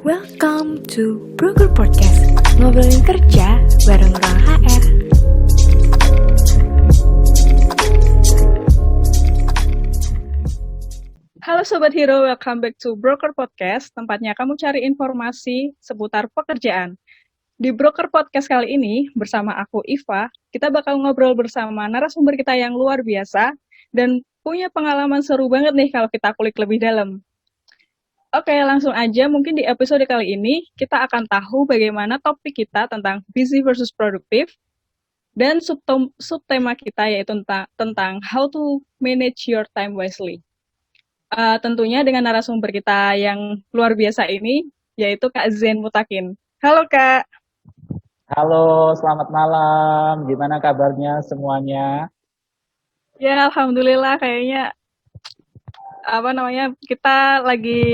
Welcome to Broker Podcast, ngobrolin kerja bareng orang HR. Halo Sobat Hero, welcome back to Broker Podcast, tempatnya kamu cari informasi seputar pekerjaan. Di Broker Podcast kali ini, bersama aku Iva, kita bakal ngobrol bersama narasumber kita yang luar biasa dan punya pengalaman seru banget nih kalau kita kulik lebih dalam. Oke, langsung aja mungkin di episode kali ini kita akan tahu bagaimana topik kita tentang busy versus produktif dan subtema kita yaitu tentang how to manage your time wisely. Tentunya dengan narasumber kita yang luar biasa ini, yaitu Kak Zen Mutakin. Halo Kak. Halo, selamat malam. Gimana kabarnya semuanya? Ya, alhamdulillah kayaknya kita lagi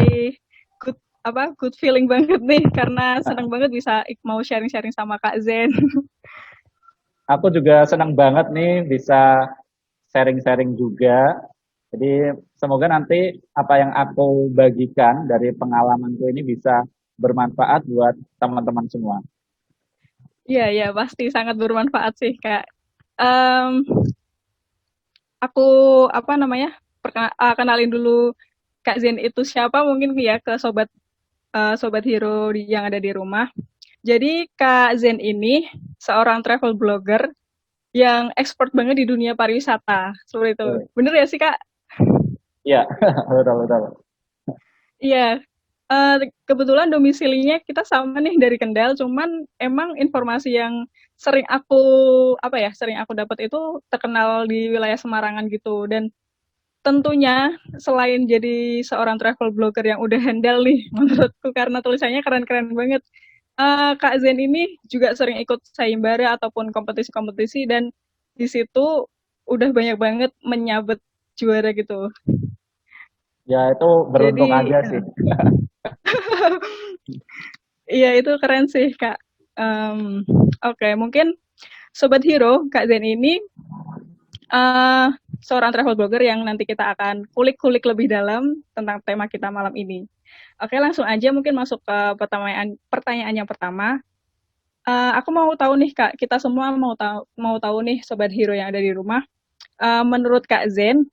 good feeling banget nih karena senang banget bisa mau sharing-sharing sama Kak Zen. Aku juga senang banget nih bisa sharing-sharing juga. Jadi semoga nanti apa yang aku bagikan dari pengalamanku ini bisa bermanfaat buat teman-teman semua. Iya, ya pasti sangat bermanfaat sih Kak. Um, aku kenalin dulu Kak Zen itu siapa mungkin ya ke sobat hero yang ada di rumah. Jadi Kak Zen ini seorang travel blogger yang expert banget di dunia pariwisata. Seperti itu. Bener ya sih Kak? Iya, betul betul. Iya. Kebetulan domisilinya kita sama nih dari Kendal, cuman emang informasi yang sering aku dapat itu terkenal di wilayah Semarangan gitu. Dan tentunya selain jadi seorang travel blogger yang udah handal nih menurutku karena tulisannya keren-keren banget. Kak Zen ini juga sering ikut sayembara ataupun kompetisi-kompetisi dan di situ udah banyak banget menyabet juara gitu. Ya itu beruntung Jadi aja sih. iya itu keren sih Kak. Oke, mungkin Sobat Hero, Kak Zen ini uh, seorang travel blogger yang nanti kita akan kulik-kulik lebih dalam tentang tema kita malam ini. Oke, langsung aja mungkin masuk ke pertanyaan yang pertama. Aku mau tahu nih Kak, kita semua mau tahu nih Sobat Hero yang ada di rumah. Menurut Kak Zen,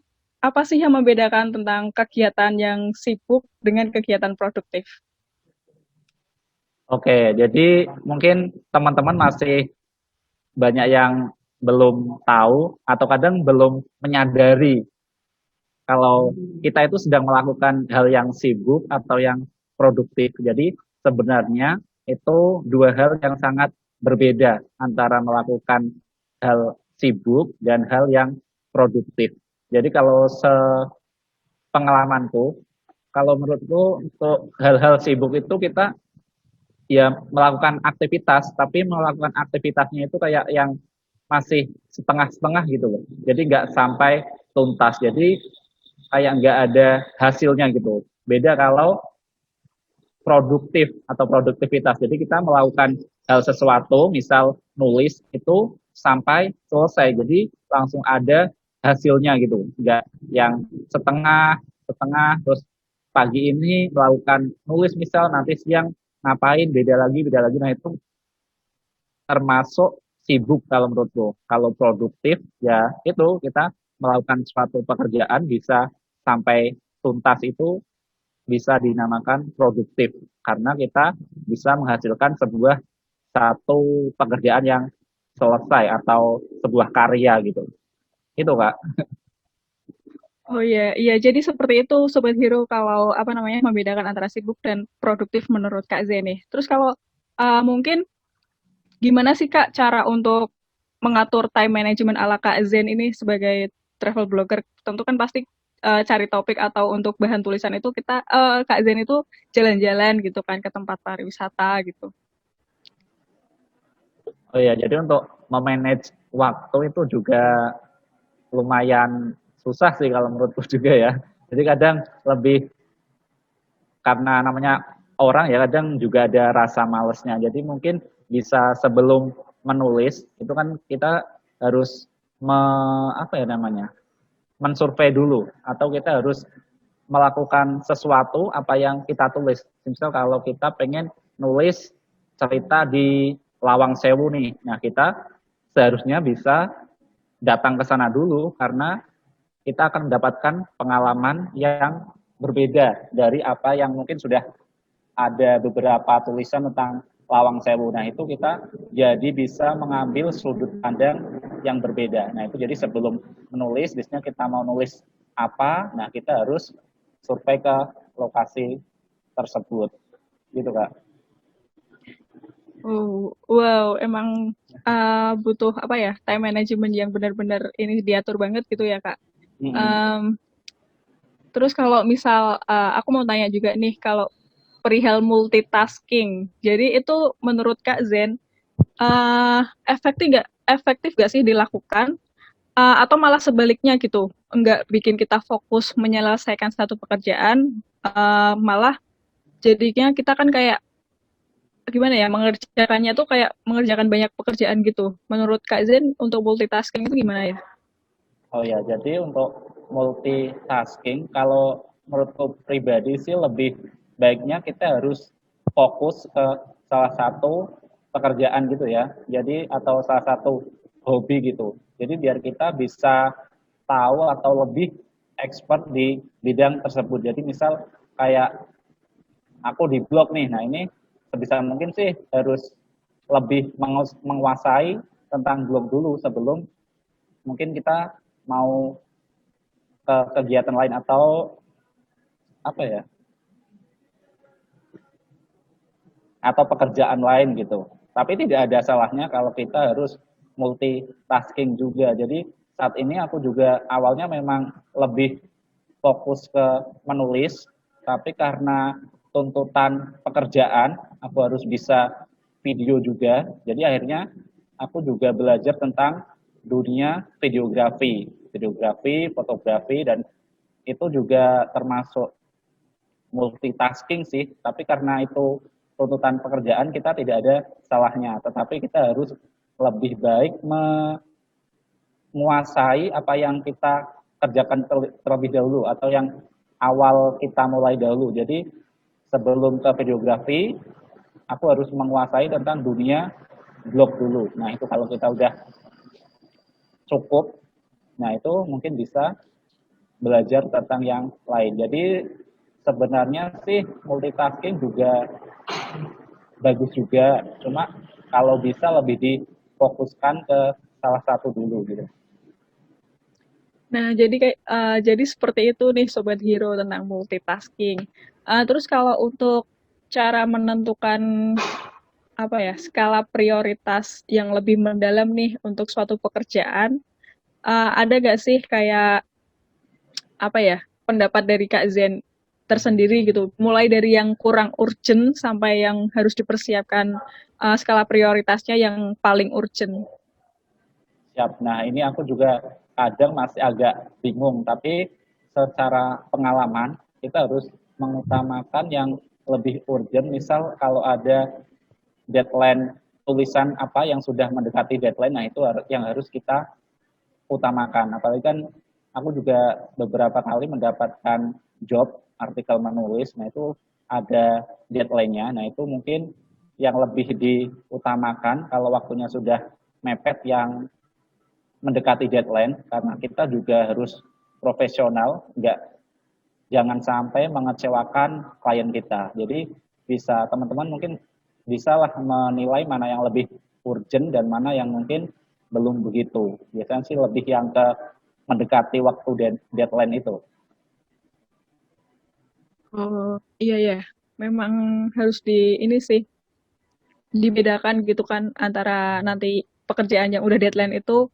apa sih yang membedakan tentang kegiatan yang sibuk dengan kegiatan produktif? Oke, jadi mungkin teman-teman masih banyak yang belum tahu atau kadang belum menyadari kalau kita itu sedang melakukan hal yang sibuk atau yang produktif. Jadi sebenarnya itu dua hal yang sangat berbeda antara melakukan hal sibuk dan hal yang produktif. Jadi kalau sepengalamanku, kalau menurutku untuk hal-hal sibuk itu kita ya melakukan aktivitas, tapi melakukan aktivitasnya itu kayak yang masih setengah-setengah gitu loh. Jadi nggak sampai tuntas. Jadi kayak nggak ada hasilnya gitu. Beda kalau produktif atau produktivitas. Jadi kita melakukan hal sesuatu, misal nulis itu sampai selesai. Jadi langsung ada hasilnya gitu. Nggak yang setengah, setengah, terus pagi ini melakukan nulis misal, nanti siang ngapain, beda lagi, beda lagi. Nah itu termasuk sibuk kalau menurutku. Kalau produktif ya itu kita melakukan suatu pekerjaan bisa sampai tuntas itu bisa dinamakan produktif karena kita bisa menghasilkan satu pekerjaan yang selesai atau sebuah karya gitu. Itu Kak. Oh iya, iya. Jadi seperti itu Sobat Hero kalau membedakan antara sibuk dan produktif menurut Kak Zeni. Terus kalau mungkin gimana sih Kak cara untuk mengatur time management ala Kak Zen ini sebagai travel blogger? Tentu kan pasti cari topik atau untuk bahan tulisan itu kita Kak Zen itu jalan-jalan gitu kan ke tempat pariwisata gitu. Oh iya, jadi untuk memanage waktu itu juga lumayan susah sih kalau menurutku juga ya. Jadi kadang lebih karena namanya orang ya kadang juga ada rasa malesnya. Jadi mungkin bisa sebelum menulis itu kan kita harus apa ya namanya? Mensurvei dulu atau kita harus melakukan sesuatu apa yang kita tulis. Misal kalau kita pengen nulis cerita di Lawang Sewu nih, nah kita seharusnya bisa datang ke sana dulu karena kita akan mendapatkan pengalaman yang berbeda dari apa yang mungkin sudah ada beberapa tulisan tentang Lawang Sewu. Nah, itu kita jadi bisa mengambil sudut pandang yang berbeda. Nah, itu jadi sebelum menulis, biasanya kita mau nulis apa, nah kita harus survei ke lokasi tersebut. Gitu, Kak. Oh, wow, emang butuh apa ya, time management yang benar-benar ini diatur banget gitu ya, Kak. Um, Terus kalau misal aku mau tanya juga nih, kalau perihal multitasking, jadi itu menurut Kak Zen efektif nggak sih dilakukan, atau malah sebaliknya gitu, nggak bikin kita fokus menyelesaikan satu pekerjaan, malah jadinya kita kan kayak gimana ya, mengerjakannya tuh kayak mengerjakan banyak pekerjaan gitu. Menurut Kak Zen untuk multitasking itu gimana ya? Oh ya, jadi untuk multitasking, kalau menurutku pribadi sih lebih baiknya kita harus fokus ke salah satu pekerjaan gitu ya. Jadi atau salah satu hobi gitu. Jadi biar kita bisa tahu atau lebih expert di bidang tersebut. Jadi misal kayak aku di blog nih, nah ini sebisa mungkin sih harus lebih menguasai tentang blog dulu sebelum mungkin kita mau ke kegiatan lain atau apa ya, atau pekerjaan lain gitu. Tapi tidak ada salahnya kalau kita harus multitasking juga. Jadi saat ini aku juga awalnya memang lebih fokus ke menulis, tapi karena tuntutan pekerjaan, aku harus bisa video juga. Jadi akhirnya aku juga belajar tentang dunia videografi, fotografi, dan itu juga termasuk multitasking sih. Tapi karena itu tuntutan pekerjaan, kita tidak ada salahnya. Tetapi kita harus lebih baik menguasai apa yang kita kerjakan terlebih dahulu atau yang awal kita mulai dahulu. Jadi sebelum ke videografi, aku harus menguasai tentang dunia blog dulu. Nah, itu kalau kita udah cukup, nah itu mungkin bisa belajar tentang yang lain. Jadi sebenarnya sih multitasking juga bagus juga, cuma kalau bisa lebih difokuskan ke salah satu dulu gitu. Nah, jadi seperti itu nih Sobat Hero tentang multitasking. Terus kalau untuk cara menentukan apa ya, skala prioritas yang lebih mendalam nih untuk suatu pekerjaan, ada nggak sih kayak apa ya, pendapat dari Kak Zen tersendiri gitu, mulai dari yang kurang urgent sampai yang harus dipersiapkan skala prioritasnya yang paling urgent. Siap. Nah, ini aku juga kadang masih agak bingung, tapi secara pengalaman kita harus mengutamakan yang lebih urgent. Misal kalau ada deadline tulisan apa yang sudah mendekati deadline, nah itu yang harus kita utamakan. Apalagi kan aku juga beberapa kali mendapatkan job artikel menulis, nah itu ada deadline-nya. Nah itu mungkin yang lebih diutamakan kalau waktunya sudah mepet yang mendekati deadline, karena kita juga harus profesional, jangan sampai mengecewakan klien kita. Jadi bisa teman-teman mungkin bisalah menilai mana yang lebih urgent dan mana yang mungkin belum begitu. Biasanya sih lebih yang ke mendekati waktu deadline itu. Oh, iya ya. Memang harus ini sih dibedakan gitu kan antara nanti pekerjaan yang udah deadline itu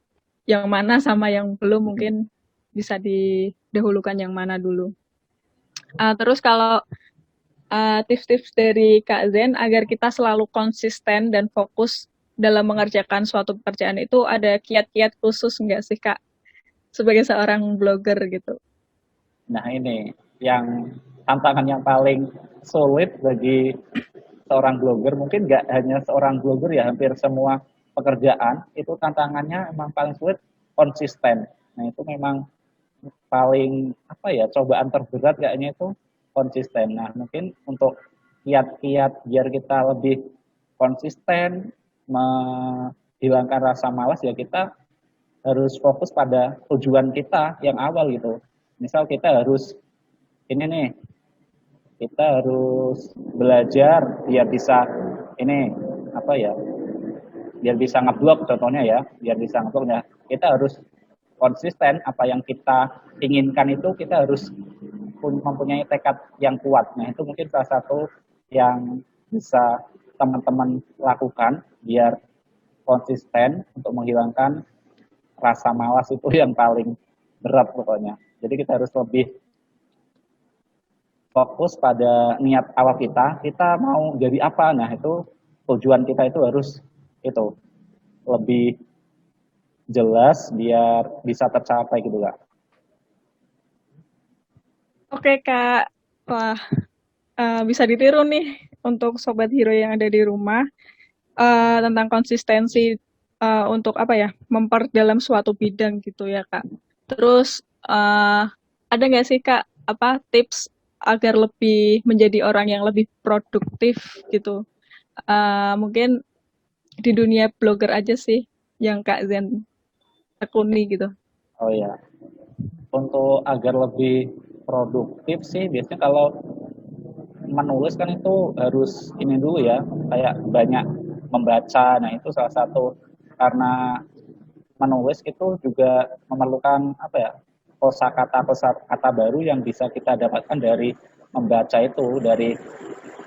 yang mana sama yang belum mungkin bisa didahulukan yang mana dulu. Terus kalau tips-tips dari Kak Zen agar kita selalu konsisten dan fokus dalam mengerjakan suatu pekerjaan itu ada kiat-kiat khusus nggak sih Kak sebagai seorang blogger gitu? Nah ini yang tantangan yang paling sulit bagi seorang blogger, mungkin nggak hanya seorang blogger ya, hampir semua pekerjaan itu tantangannya memang paling sulit konsisten. Nah itu memang paling apa ya, cobaan terberat kayaknya itu konsisten. Nah, mungkin untuk kiat-kiat biar kita lebih konsisten menghilangkan rasa malas ya kita harus fokus pada tujuan kita yang awal gitu. Misal kita harus ini nih, kita harus belajar biar bisa ini apa ya, biar bisa ngeblok contohnya ya, biar bisa ngebloknya kita harus konsisten apa yang kita inginkan itu kita harus mempunyai tekad yang kuat. Nah, itu mungkin salah satu yang bisa teman-teman lakukan biar konsisten untuk menghilangkan rasa malas itu yang paling berat pokoknya. Jadi kita harus lebih fokus pada niat awal kita mau jadi apa. Nah, itu tujuan kita itu harus itu lebih jelas biar bisa tercapai gitu Kak. Oke Kak, wah bisa ditiru nih untuk Sobat Hero yang ada di rumah tentang konsistensi untuk apa ya, memperdalam suatu bidang gitu ya Kak. Terus ada nggak sih Kak apa tips agar lebih menjadi orang yang lebih produktif gitu? Mungkin di dunia blogger aja sih yang Kak Zen tekuni gitu. Oh ya, untuk agar lebih produktif sih biasanya kalau menulis kan itu harus ini dulu ya, kayak banyak membaca. Nah, itu salah satu karena menulis itu juga memerlukan apa ya? Kosakata baru yang bisa kita dapatkan dari membaca itu, dari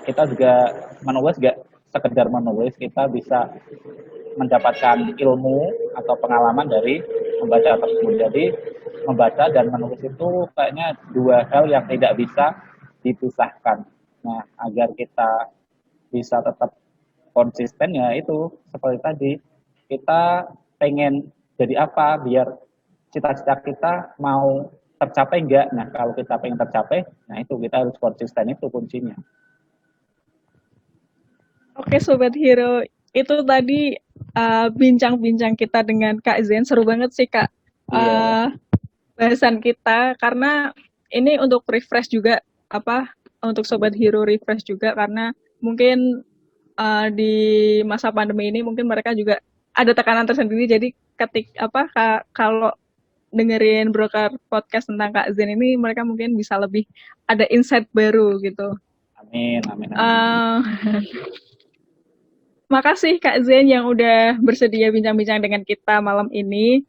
kita juga menulis gak sekedar menulis, kita bisa mendapatkan ilmu atau pengalaman dari membaca tersebut. Jadi membaca dan menulis itu kayaknya dua hal yang tidak bisa dipisahkan. Nah, agar kita bisa tetap konsisten ya itu seperti tadi kita pengen jadi apa biar cita-cita kita mau tercapai enggak. Nah, kalau kita pengen tercapai, nah itu kita harus konsisten itu kuncinya. Oke Sobat Hero, itu tadi bincang-bincang kita dengan Kak Zen, seru banget sih Kak Iya, bahasan kita, karena ini untuk refresh juga, apa, untuk Sobat Hero refresh juga, karena mungkin di masa pandemi ini mungkin mereka juga ada tekanan tersendiri, jadi kalau dengerin broker podcast tentang Kak Zen ini, mereka mungkin bisa lebih ada insight baru gitu. amin, amin, amin. Uh, Makasih Kak Zen yang udah bersedia bincang-bincang dengan kita malam ini.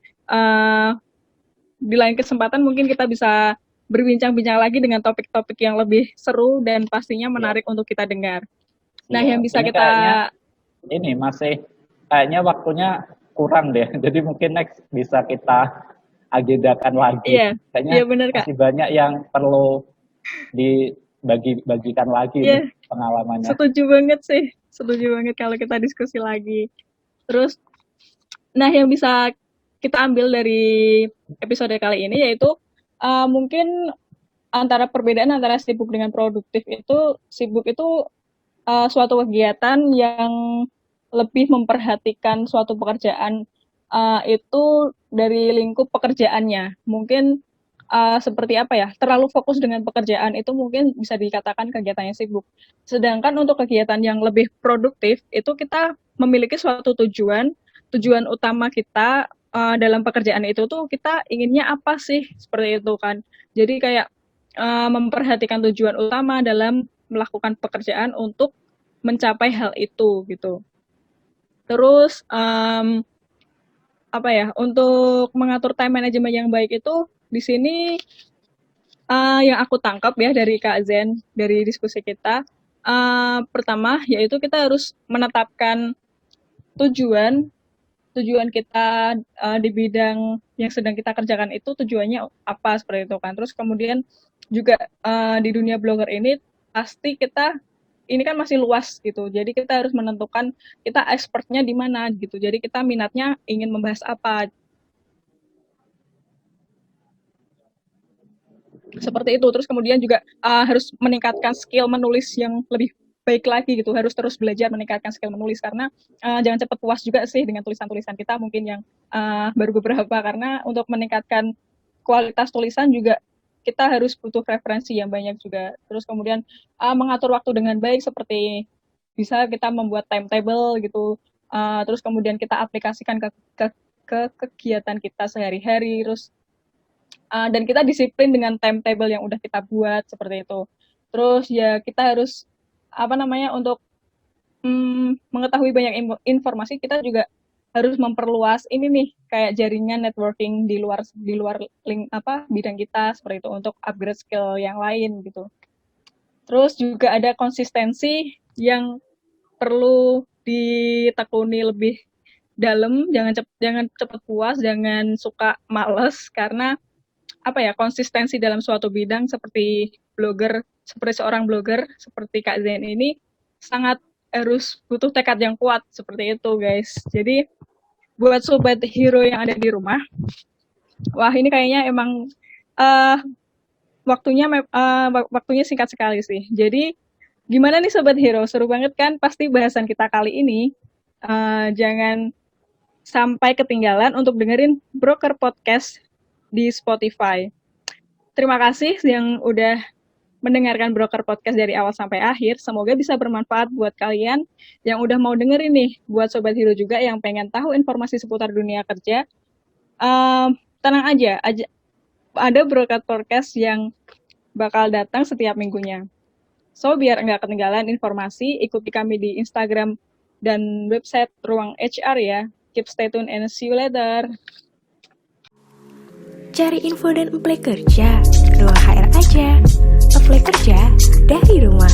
Di lain kesempatan mungkin kita bisa berbincang-bincang lagi dengan topik-topik yang lebih seru dan pastinya Siap, menarik untuk kita dengar. Nah, yang siap. bisa Ini kita kayaknya ini masih kayaknya waktunya kurang deh. Jadi mungkin next bisa kita agendakan lagi. iya, Kayaknya iya benar Kak. masih banyak yang perlu dibagi-bagikan lagi Iya, nih pengalamannya. setuju banget sih. Setuju banget kalau kita diskusi lagi. Terus, nah yang bisa kita ambil dari episode kali ini yaitu mungkin antara perbedaan antara sibuk dengan produktif itu, sibuk itu suatu kegiatan yang lebih memperhatikan suatu pekerjaan itu dari lingkup pekerjaannya. Mungkin seperti apa ya, terlalu fokus dengan pekerjaan itu mungkin bisa dikatakan kegiatannya sibuk. Sedangkan untuk kegiatan yang lebih produktif itu kita memiliki suatu tujuan, tujuan utama kita dalam pekerjaan itu tuh kita inginnya apa sih, seperti itu kan. Jadi kayak memperhatikan tujuan utama dalam melakukan pekerjaan untuk mencapai hal itu gitu. Terus apa ya, untuk mengatur time management yang baik itu di sini yang aku tangkap ya dari Kak Zen, dari diskusi kita, pertama yaitu kita harus menetapkan tujuan tujuan kita di bidang yang sedang kita kerjakan itu tujuannya apa seperti itu kan. Terus kemudian juga di dunia blogger ini pasti kita ini kan masih luas gitu. Jadi kita harus menentukan kita expertnya di mana gitu. Jadi kita minatnya ingin membahas apa. Seperti itu. Terus kemudian juga harus meningkatkan skill menulis yang lebih baik lagi gitu. Harus terus belajar meningkatkan skill menulis karena jangan cepat puas juga sih dengan tulisan-tulisan kita mungkin yang baru beberapa, karena untuk meningkatkan kualitas tulisan juga kita harus butuh referensi yang banyak juga. Terus kemudian mengatur waktu dengan baik seperti bisa kita membuat timetable gitu. Terus kemudian kita aplikasikan ke kegiatan kita sehari-hari. Terus dan kita disiplin dengan timetable yang udah kita buat seperti itu. Terus ya kita harus untuk mengetahui banyak informasi, kita juga harus memperluas ini nih kayak jaringan networking di luar bidang kita seperti itu untuk upgrade skill yang lain gitu. Terus juga ada konsistensi yang perlu ditekuni lebih dalam, jangan cepat puas, jangan suka males karena konsistensi dalam suatu bidang seperti seorang blogger seperti Kak Zen ini sangat harus butuh tekad yang kuat seperti itu guys. Jadi buat sobat hero yang ada di rumah, wah ini kayaknya emang waktunya singkat sekali sih. Jadi gimana nih sobat hero, seru banget kan pasti bahasan kita kali ini. Jangan sampai ketinggalan untuk dengerin Broker Podcast di Spotify. Terima kasih yang udah mendengarkan Broker Podcast dari awal sampai akhir. Semoga bisa bermanfaat buat kalian yang udah mau dengerin nih. Buat Sobat Hero juga yang pengen tahu informasi seputar dunia kerja, tenang aja. Ada Broker Podcast yang bakal datang setiap minggunya. So, biar nggak ketinggalan informasi, ikuti kami di Instagram dan website Ruang HR ya. Keep stay tuned and see you later. Cari info dan apply kerja, Ruang HR aja. Apply kerja dari rumah.